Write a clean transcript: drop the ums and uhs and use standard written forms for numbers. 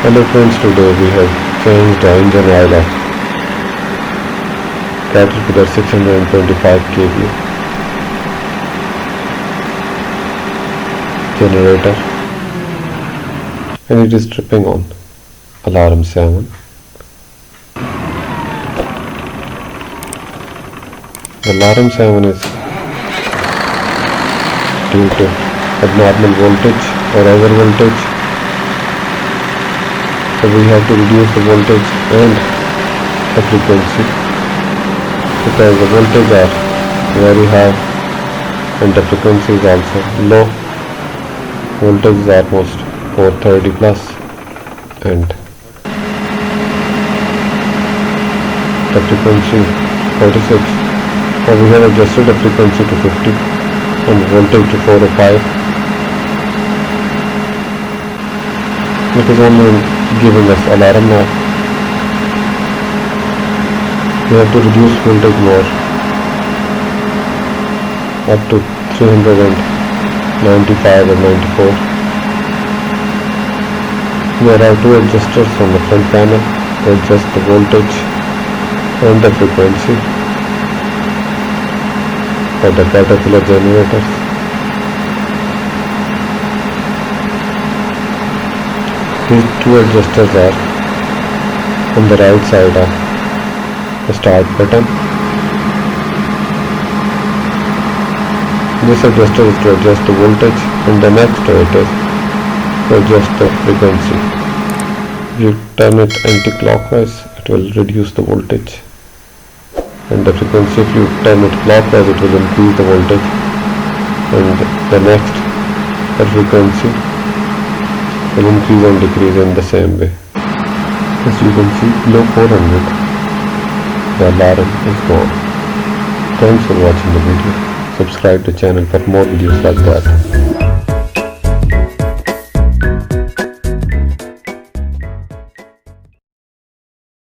Hello friends, today we have changed the engine oil of Caterpillar 625 kV generator, and it is tripping on alarm 7. The alarm 7 is due to abnormal voltage or over voltage, so we have to reduce the voltage and the frequency because the voltage are very high and the frequency is also low. Voltage is almost 430 plus and the frequency 46. So we have adjusted the frequency to 50 and voltage to 405. It is only giving us alarm now. We have to reduce voltage more up to 395 and 94. There are two adjusters on the front panel to adjust the voltage and the frequency for the Caterpillar generators. These two adjusters are on the right side of the start button. This adjuster is to adjust the voltage and the next to it is to adjust the frequency. If you turn it anti-clockwise, it will reduce the voltage, and the frequency, if you turn it clockwise, it will increase the voltage, and the next frequency will increase and decrease in the same way. As you can see, below 400 the alarm is gone. Thanks for watching the video. Subscribe to the channel for more videos like that.